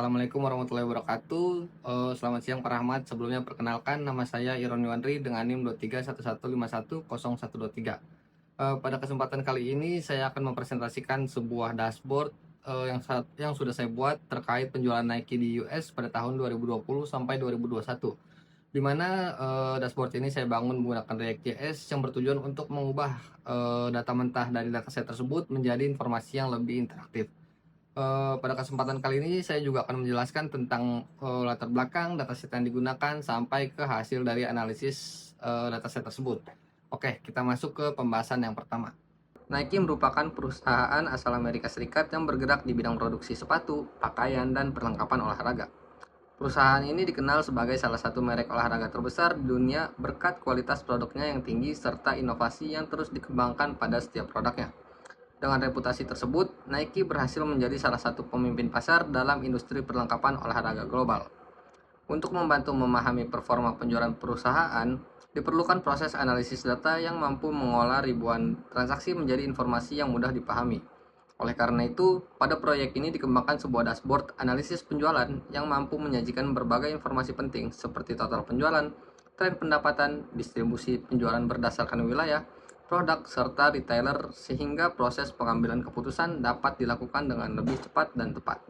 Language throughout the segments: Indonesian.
Assalamualaikum warahmatullahi wabarakatuh. Selamat siang Pak Rahmat. Sebelumnya perkenalkan nama saya Iron Yuandri dengan NIM 2311510123. Pada kesempatan kali ini saya akan mempresentasikan sebuah dashboard yang sudah saya buat terkait penjualan Nike di US pada tahun 2020 sampai 2021. Di mana dashboard ini saya bangun menggunakan React.js yang bertujuan untuk mengubah data mentah dari dataset tersebut menjadi informasi yang lebih interaktif. Pada kesempatan kali ini saya juga akan menjelaskan tentang latar belakang dataset yang digunakan sampai ke hasil dari analisis dataset tersebut. Oke, kita masuk ke pembahasan yang pertama. Nike merupakan perusahaan asal Amerika Serikat yang bergerak di bidang produksi sepatu, pakaian, dan perlengkapan olahraga. Perusahaan ini dikenal sebagai salah satu merek olahraga terbesar di dunia berkat kualitas produknya yang tinggi serta inovasi yang terus dikembangkan pada setiap produknya. Dengan reputasi tersebut, Nike berhasil menjadi salah satu pemimpin pasar dalam industri perlengkapan olahraga global. Untuk membantu memahami performa penjualan perusahaan, diperlukan proses analisis data yang mampu mengolah ribuan transaksi menjadi informasi yang mudah dipahami. Oleh karena itu, pada proyek ini dikembangkan sebuah dashboard analisis penjualan yang mampu menyajikan berbagai informasi penting seperti total penjualan, tren pendapatan, distribusi penjualan berdasarkan wilayah, produk, serta retailer sehingga proses pengambilan keputusan dapat dilakukan dengan lebih cepat dan tepat.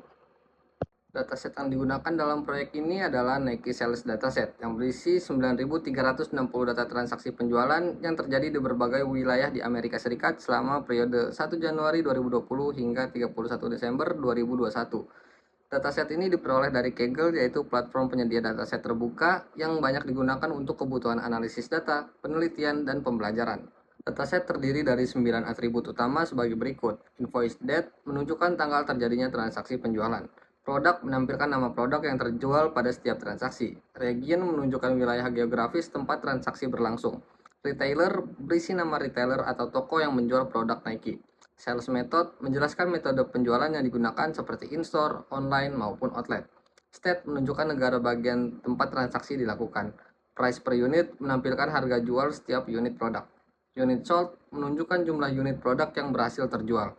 Dataset yang digunakan dalam proyek ini adalah Nike Sales Dataset yang berisi 9.360 data transaksi penjualan yang terjadi di berbagai wilayah di Amerika Serikat selama periode 1 Januari 2020 hingga 31 Desember 2021. Dataset ini diperoleh dari Kaggle, yaitu platform penyedia dataset terbuka yang banyak digunakan untuk kebutuhan analisis data, penelitian, dan pembelajaran. Dataset terdiri dari 9 atribut utama sebagai berikut. Invoice date menunjukkan tanggal terjadinya transaksi penjualan. Produk menampilkan nama produk yang terjual pada setiap transaksi. Region menunjukkan wilayah geografis tempat transaksi berlangsung. Retailer berisi nama retailer atau toko yang menjual produk Nike. Sales method menjelaskan metode penjualan yang digunakan seperti in-store, online, maupun outlet. State menunjukkan negara bagian tempat transaksi dilakukan. Price per unit menampilkan harga jual setiap unit produk. Unit sold menunjukkan jumlah unit produk yang berhasil terjual.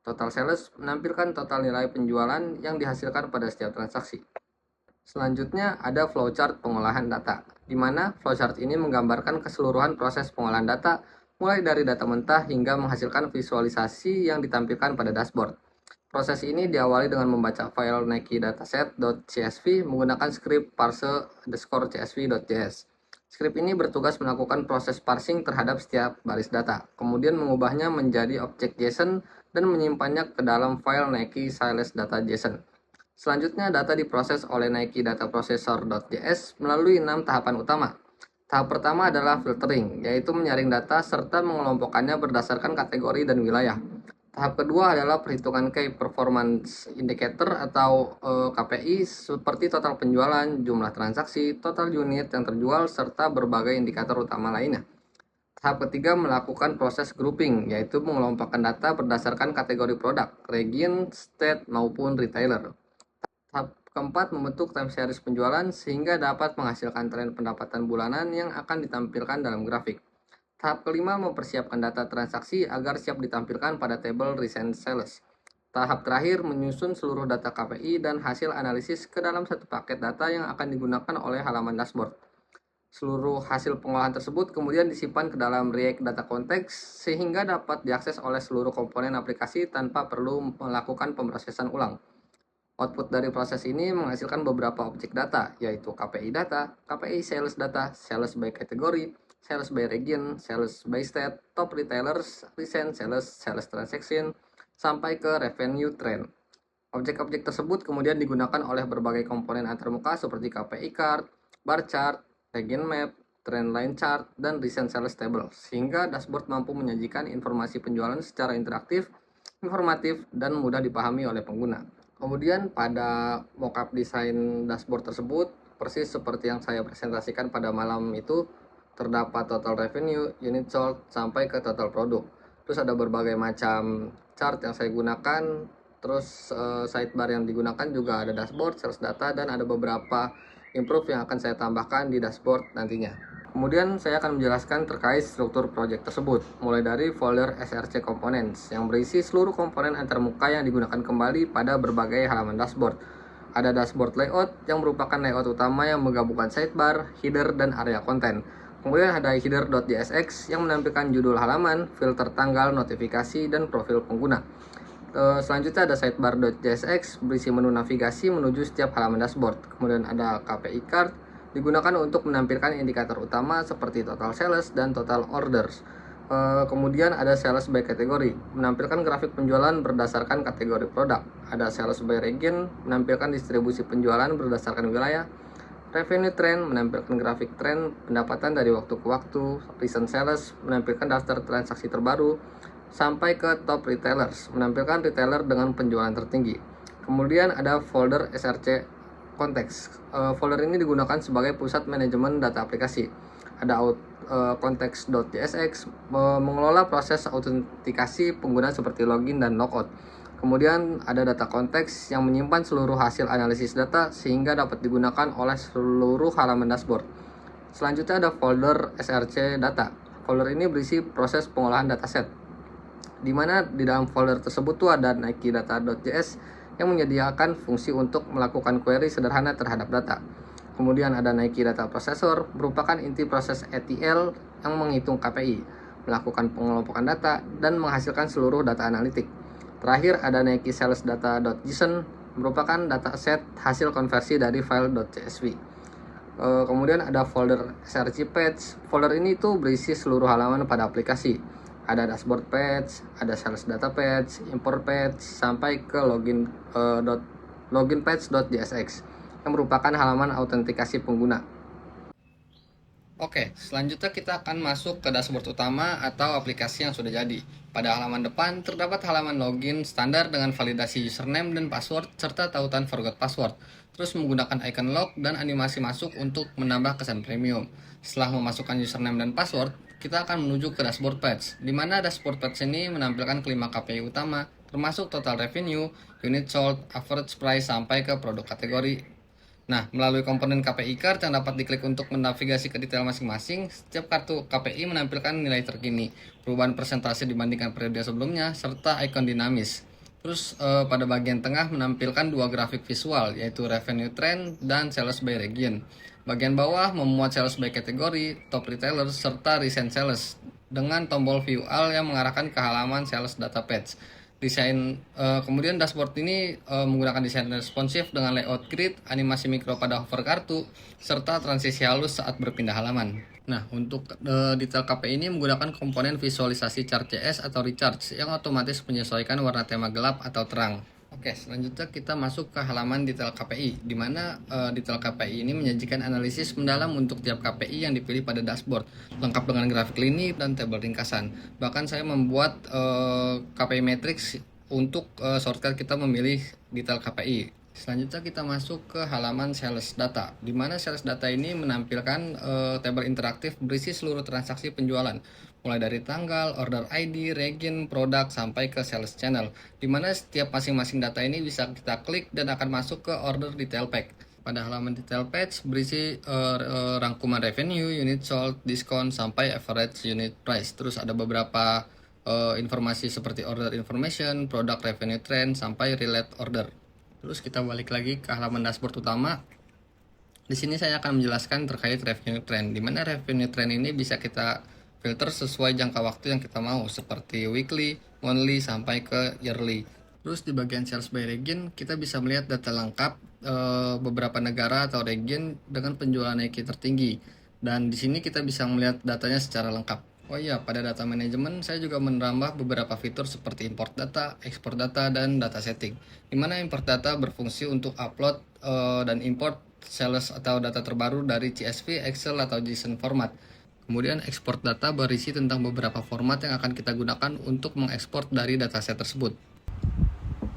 Total sales menampilkan total nilai penjualan yang dihasilkan pada setiap transaksi. Selanjutnya ada flowchart pengolahan data, di mana flowchart ini menggambarkan keseluruhan proses pengolahan data, mulai dari data mentah hingga menghasilkan visualisasi yang ditampilkan pada dashboard. Proses ini diawali dengan membaca file Nike dataset.csv menggunakan skrip parse_csv.js. Skrip ini bertugas melakukan proses parsing terhadap setiap baris data, kemudian mengubahnya menjadi objek JSON dan menyimpannya ke dalam file Nike Sales Data JSON. Selanjutnya, data diproses oleh Nike Data Processor.js melalui 6 tahapan utama. Tahap pertama adalah filtering, yaitu menyaring data serta mengelompokkannya berdasarkan kategori dan wilayah. Tahap kedua adalah perhitungan Key Performance Indicator atau KPI seperti total penjualan, jumlah transaksi, total unit yang terjual, serta berbagai indikator utama lainnya. Tahap ketiga melakukan proses grouping, yaitu mengelompokkan data berdasarkan kategori produk, region, state, maupun retailer. Tahap keempat membentuk time series penjualan sehingga dapat menghasilkan tren pendapatan bulanan yang akan ditampilkan dalam grafik. Tahap kelima mempersiapkan data transaksi agar siap ditampilkan pada tabel recent sales. Tahap terakhir menyusun seluruh data KPI dan hasil analisis ke dalam satu paket data yang akan digunakan oleh halaman dashboard. Seluruh hasil pengolahan tersebut kemudian disimpan ke dalam React Data Context sehingga dapat diakses oleh seluruh komponen aplikasi tanpa perlu melakukan pemrosesan ulang. Output dari proses ini menghasilkan beberapa objek data, yaitu KPI data, KPI sales data, sales by kategori, sales by region, sales by state, top retailers, recent sales, sales transaction, sampai ke revenue trend. Objek-objek tersebut kemudian digunakan oleh berbagai komponen antarmuka seperti KPI card, bar chart, region map, trend line chart, dan recent sales table, sehingga dashboard mampu menyajikan informasi penjualan secara interaktif, informatif, dan mudah dipahami oleh pengguna. Kemudian pada mockup desain dashboard tersebut, persis seperti yang saya presentasikan pada malam itu, terdapat total revenue, unit sold, sampai ke total produk. Terus ada berbagai macam chart yang saya gunakan, terus sidebar yang digunakan juga ada dashboard, sales data, dan ada beberapa improve yang akan saya tambahkan di dashboard nantinya. Kemudian saya akan menjelaskan terkait struktur project tersebut, mulai dari folder SRC Components yang berisi seluruh komponen antarmuka yang digunakan kembali pada berbagai halaman dashboard. Ada dashboard layout yang merupakan layout utama yang menggabungkan sidebar, header, dan area konten. Kemudian ada header.jsx yang menampilkan judul halaman, filter tanggal, notifikasi, dan profil pengguna. Selanjutnya ada sidebar.jsx berisi menu navigasi menuju setiap halaman dashboard. Kemudian ada KPI card digunakan untuk menampilkan indikator utama seperti total sales dan total orders. Kemudian ada sales by kategori, menampilkan grafik penjualan berdasarkan kategori produk. Ada sales by region, menampilkan distribusi penjualan berdasarkan wilayah. Revenue trend, menampilkan grafik tren pendapatan dari waktu ke waktu. Recent sales, menampilkan daftar transaksi terbaru. Sampai ke top retailers, menampilkan retailer dengan penjualan tertinggi. Kemudian ada folder SRC konteks. Folder ini digunakan sebagai pusat manajemen data aplikasi. Ada konteks.jsx mengelola proses autentikasi pengguna seperti login dan logout. Kemudian ada data konteks yang menyimpan seluruh hasil analisis data sehingga dapat digunakan oleh seluruh halaman dashboard. Selanjutnya ada folder SRC data. Folder ini berisi proses pengolahan dataset, di mana di dalam folder tersebut tuh ada Nike data.js yang menyediakan fungsi untuk melakukan query sederhana terhadap data. Kemudian ada Nike Data Processor, merupakan inti proses ETL yang menghitung KPI, melakukan pengelompokan data, dan menghasilkan seluruh data analitik. Terakhir ada Nike Sales Data.json, merupakan dataset hasil konversi dari file .csv. Kemudian ada folder SRC Page. Folder ini tuh berisi seluruh halaman pada aplikasi. Ada dashboard page, ada sales data page, import page, sampai ke login page.jsx yang merupakan halaman autentikasi pengguna. Oke, selanjutnya kita akan masuk ke dashboard utama atau aplikasi yang sudah jadi. Pada halaman depan terdapat halaman login standar dengan validasi username dan password serta tautan forgot password. Terus menggunakan icon log dan animasi masuk untuk menambah kesan premium. Setelah memasukkan username dan password, kita akan menuju ke dashboard page, di mana dashboard page ini menampilkan kelima KPI utama, termasuk total revenue, unit sold, average price, sampai ke produk kategori. Nah, melalui komponen KPI card yang dapat diklik untuk menavigasi ke detail masing-masing, setiap kartu KPI menampilkan nilai terkini, perubahan persentase dibandingkan periode sebelumnya, serta ikon dinamis. Terus pada bagian tengah menampilkan dua grafik visual, yaitu revenue trend dan sales by region. Bagian bawah memuat sales by kategori, top retailers, serta recent sales dengan tombol view all yang mengarahkan ke halaman sales data page. Kemudian dashboard ini menggunakan desain responsif dengan layout grid, animasi mikro pada hover kartu, serta transisi halus saat berpindah halaman. Nah, untuk detail KPI ini menggunakan komponen visualisasi chart JS atau recharge yang otomatis menyesuaikan warna tema gelap atau terang. Oke, selanjutnya kita masuk ke halaman detail KPI, di mana detail KPI ini menyajikan analisis mendalam untuk tiap KPI yang dipilih pada dashboard, lengkap dengan grafik lini dan tabel ringkasan. Bahkan saya membuat KPI matrix untuk shortcut kita memilih detail KPI. Selanjutnya kita masuk ke halaman sales data, di mana sales data ini menampilkan tabel interaktif berisi seluruh transaksi penjualan, mulai dari tanggal, order ID, region, produk, sampai ke sales channel, di mana setiap masing-masing data ini bisa kita klik dan akan masuk ke order detail pack. Pada halaman detail page berisi rangkuman revenue, unit sold, diskon, sampai average unit price. Terus ada beberapa informasi seperti order information, product revenue trend, sampai relate order. Terus kita balik lagi ke halaman dashboard utama. Di sini saya akan menjelaskan terkait revenue trend, di mana revenue trend ini bisa kita filter sesuai jangka waktu yang kita mau, seperti weekly, monthly, sampai ke yearly. Terus di bagian sales by region, kita bisa melihat data lengkap beberapa negara atau region dengan penjualan Nike tertinggi. Dan di sini kita bisa melihat datanya secara lengkap. Oh iya, pada data manajemen saya juga menambah beberapa fitur seperti import data, export data, dan data setting. Di mana import data berfungsi untuk upload dan import sales atau data terbaru dari CSV, Excel, atau JSON format. Kemudian export data berisi tentang beberapa format yang akan kita gunakan untuk mengekspor dari dataset tersebut.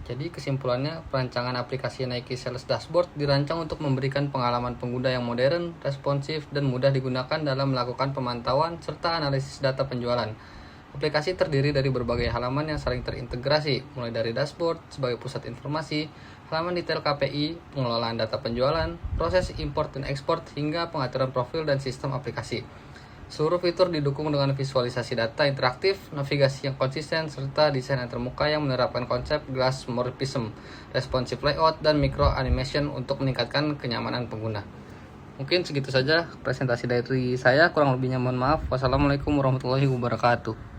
Jadi kesimpulannya, perancangan aplikasi Nike Sales Dashboard dirancang untuk memberikan pengalaman pengguna yang modern, responsif, dan mudah digunakan dalam melakukan pemantauan serta analisis data penjualan. Aplikasi terdiri dari berbagai halaman yang saling terintegrasi, mulai dari dashboard sebagai pusat informasi, halaman detail KPI, pengelolaan data penjualan, proses import dan ekspor, hingga pengaturan profil dan sistem aplikasi. Seluruh fitur didukung dengan visualisasi data interaktif, navigasi yang konsisten, serta desain yang terbuka yang menerapkan konsep glassmorphism, responsive layout, dan micro animation untuk meningkatkan kenyamanan pengguna. Mungkin segitu saja presentasi dari saya, kurang lebihnya mohon maaf. Wassalamualaikum warahmatullahi wabarakatuh.